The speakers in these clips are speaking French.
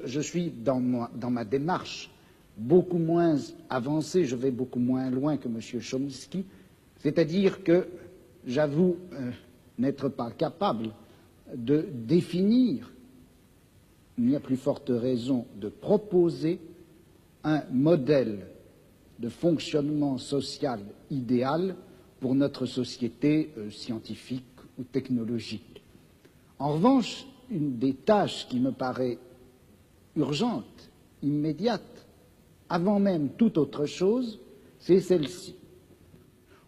Je suis dans ma démarche beaucoup moins avancée, je vais beaucoup moins loin que M. Chomsky, c'est-à-dire que j'avoue n'être pas capable de définir, il n'y a plus forte raison de proposer un modèle de fonctionnement social idéal pour notre société scientifique ou technologique. En revanche, une des tâches qui me paraît urgente, immédiate, avant même toute autre chose, c'est celle-ci.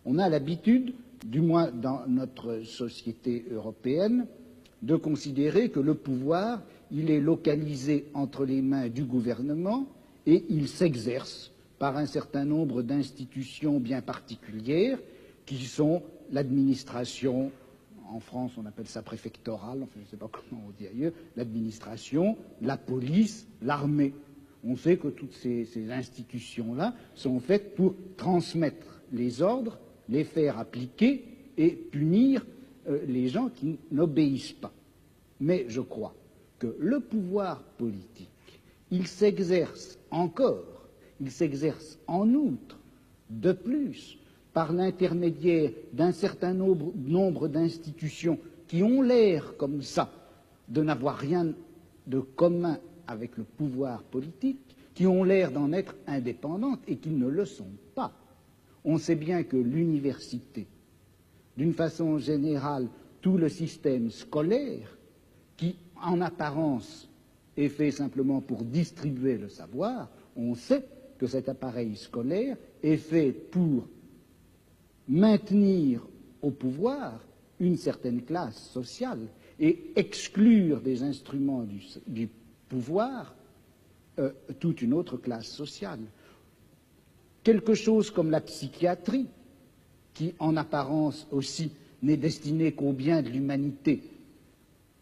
On a l'habitude, du moins dans notre société européenne, de considérer que le pouvoir, il est localisé entre les mains du gouvernement et il s'exerce par un certain nombre d'institutions bien particulières qui sont l'administration, en France on appelle ça préfectorale, enfin je ne sais pas comment on dit ailleurs, l'administration, la police, l'armée. On sait que toutes ces institutions-là sont faites pour transmettre les ordres, les faire appliquer et punir les gens qui n'obéissent pas. Mais je crois que le pouvoir politique, il s'exerce encore, il s'exerce en outre, de plus, par l'intermédiaire d'un certain nombre d'institutions qui ont l'air comme ça de n'avoir rien de commun avec le pouvoir politique, qui ont l'air d'en être indépendantes et qui ne le sont pas. On sait bien que l'université, d'une façon générale, tout le système scolaire, qui en apparence est fait simplement pour distribuer le savoir, on sait que cet appareil scolaire est fait pour maintenir au pouvoir une certaine classe sociale et exclure des instruments du pouvoir toute une autre classe sociale. Quelque chose comme la psychiatrie, qui en apparence aussi n'est destinée qu'au bien de l'humanité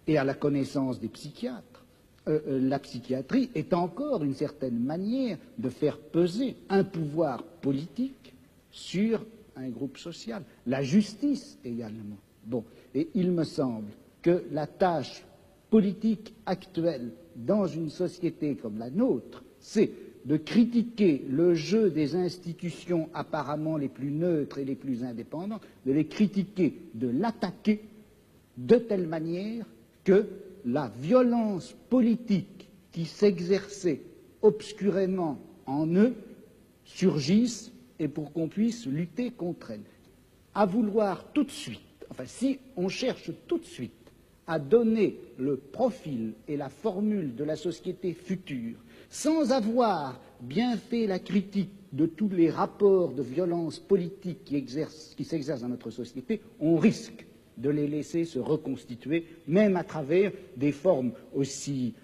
et à la connaissance des psychiatres, la psychiatrie est encore une certaine manière de faire peser un pouvoir politique sur un groupe social. La justice également. Bon, et il me semble que la tâche politique actuelle dans une société comme la nôtre, c'est de critiquer le jeu des institutions apparemment les plus neutres et les plus indépendantes, de les critiquer, de l'attaquer de telle manière que la violence politique qui s'exerçait obscurément en eux surgisse et pour qu'on puisse lutter contre elle. À vouloir tout de suite, enfin si on cherche tout de suite à donner le profil et la formule de la société future, sans avoir bien fait la critique de tous les rapports de violence politique qui s'exercent dans notre société, on risque de les laisser se reconstituer, même à travers des formes aussi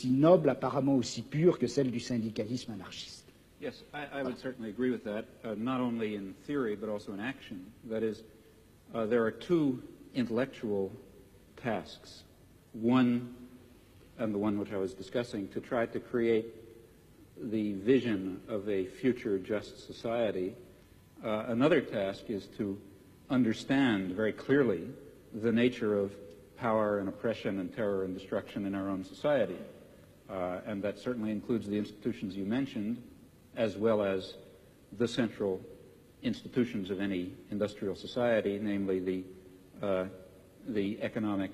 nobles, apparemment aussi pures que celles du syndicalisme anarchiste. Yes, I would certainly agree with that, not only in theory but also in action. That is, there are two intellectual tasks. One, and the one which I was discussing, to try to create the vision of a future just society. Another task is to understand very clearly the nature of power and oppression and terror and destruction in our own society. And that certainly includes the institutions you mentioned, as well as the central institutions of any industrial society, namely the economic,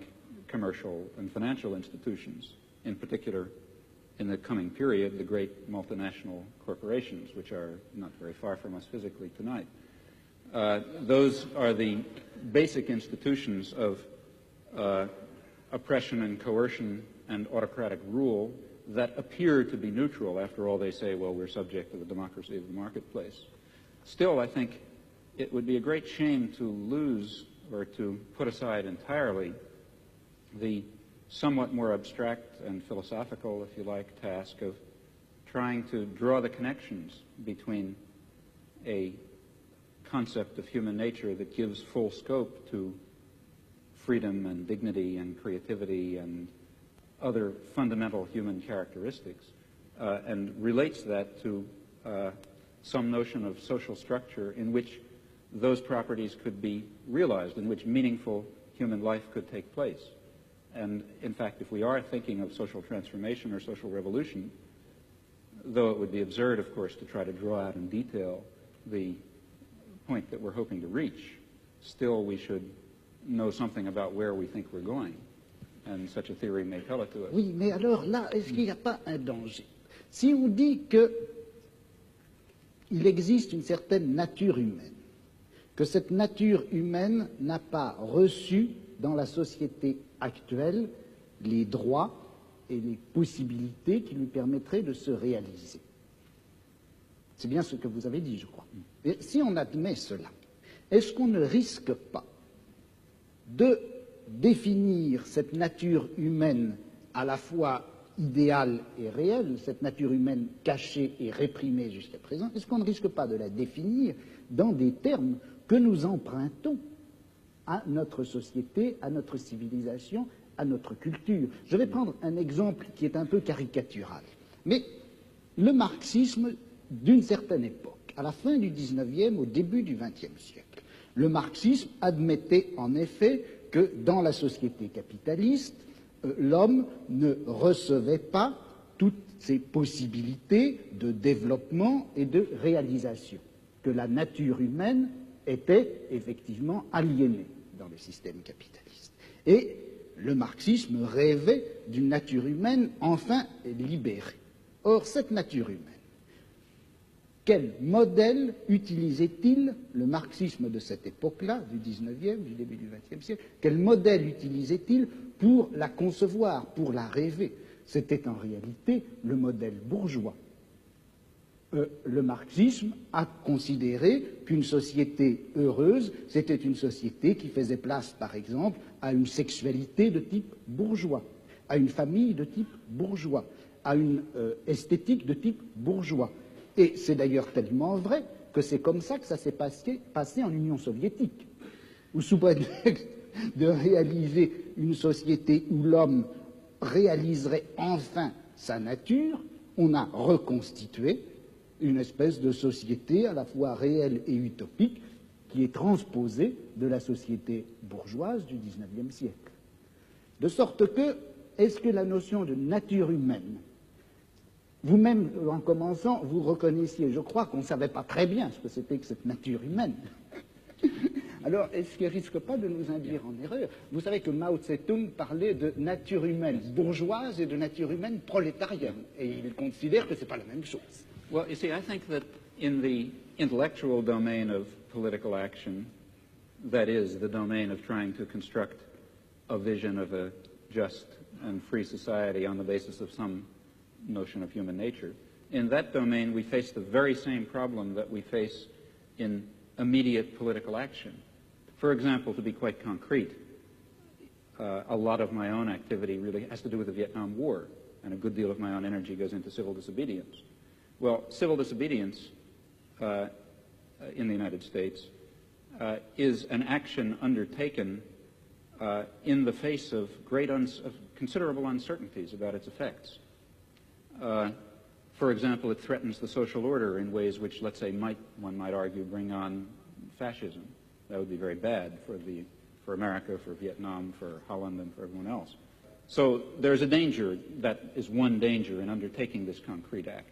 commercial, and financial institutions, in particular, in the coming period, the great multinational corporations, which are not very far from us physically tonight. Those are the basic institutions of oppression and coercion and autocratic rule that appear to be neutral. After all, they say, well, we're subject to the democracy of the marketplace. Still, I think it would be a great shame to lose or to put aside entirely the somewhat more abstract and philosophical, if you like, task of trying to draw the connections between a concept of human nature that gives full scope to freedom and dignity and creativity and other fundamental human characteristics, and relates that to some notion of social structure in which those properties could be realized, in which meaningful human life could take place. And in fact, if we are thinking of social transformation or social revolution, though it would be absurd, of course, to try to draw out in detail the point that we're hoping to reach, still we should know something about where we think we're going. And such a theory may tell it to us. Oui, mais alors là, est-ce qu'il n'y a pas un danger? Si on dit qu'il existe une certaine nature humaine, que cette nature humaine n'a pas reçu dans la société actuelle les droits et les possibilités qui lui permettraient de se réaliser. C'est bien ce que vous avez dit, je crois. Et si on admet cela, est-ce qu'on ne risque pas de définir cette nature humaine à la fois idéale et réelle, cette nature humaine cachée et réprimée jusqu'à présent, est-ce qu'on ne risque pas de la définir dans des termes que nous empruntons à notre société, à notre civilisation, à notre culture? Je vais prendre un exemple qui est un peu caricatural, mais le marxisme d'une certaine époque, à la fin du XIXe, au début du XXe siècle, le marxisme admettait en effet que dans la société capitaliste, l'homme ne recevait pas toutes ses possibilités de développement et de réalisation, que la nature humaine était effectivement aliénée dans le système capitaliste. Et le marxisme rêvait d'une nature humaine enfin libérée. Or, cette nature humaine, quel modèle utilisait-il le marxisme de cette époque-là, du XIXe, du début du XXe siècle, quel modèle utilisait-il pour la concevoir, pour la rêver? C'était en réalité le modèle bourgeois. Le marxisme a considéré qu'une société heureuse, c'était une société qui faisait place, par exemple, à une sexualité de type bourgeois, à une famille de type bourgeois, à une esthétique de type bourgeois. Et c'est d'ailleurs tellement vrai que c'est comme ça que ça s'est passé en Union soviétique, où sous prétexte de réaliser une société où l'homme réaliserait enfin sa nature, on a reconstitué une espèce de société à la fois réelle et utopique qui est transposée de la société bourgeoise du XIXe siècle. De sorte que, est-ce que la notion de nature humaine, vous-même, en commençant, vous reconnaissiez, je crois qu'on ne savait pas très bien ce que c'était que cette nature humaine. Alors, est-ce qu'il ne risque pas de nous induire en erreur? Vous savez que Mao Tse-tung parlait de nature humaine bourgeoise et de nature humaine prolétarienne, et il considère que ce n'est pas la même chose. Well, you see, I think that in the intellectual domain of political action, that is, the domain of trying to construct a vision of a just and free society on the basis of some notion of human nature, in that domain we face the very same problem that we face in immediate political action. For example, to be quite concrete, a lot of my own activity really has to do with the Vietnam War, and a good deal of my own energy goes into civil disobedience. Well, civil disobedience in the United States is an action undertaken in the face of considerable uncertainties about its effects. For example, it threatens the social order in ways which, let's say, one might argue, bring on fascism. That would be very bad for America, for Vietnam, for Holland, and for everyone else. So there's a danger, that is one danger in undertaking this concrete act.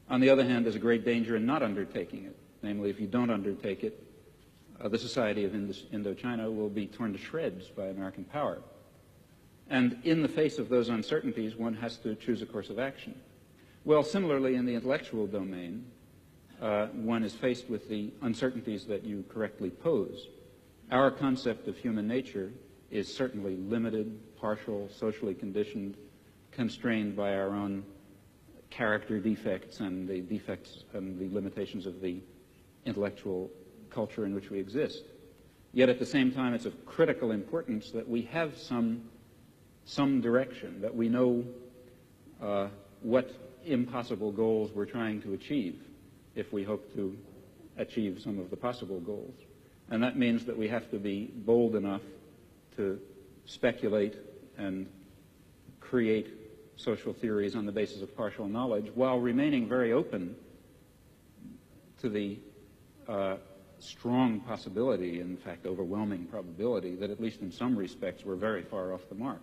On the other hand, there's a great danger in not undertaking it. Namely, if you don't undertake it, the society of Indochina will be torn to shreds by American power. And in the face of those uncertainties, one has to choose a course of action. Well, similarly, in the intellectual domain, one is faced with the uncertainties that you correctly pose. Our concept of human nature is certainly limited, partial, socially conditioned, constrained by our own character defects and the defects and the limitations of the intellectual culture in which we exist. Yet at the same time, it's of critical importance that we have some direction, that we know what impossible goals we're trying to achieve if we hope to achieve some of the possible goals. And that means that we have to be bold enough to speculate and create social theories on the basis of partial knowledge while remaining very open to the strong possibility, in fact overwhelming probability, that at least in some respects we're very far off the mark.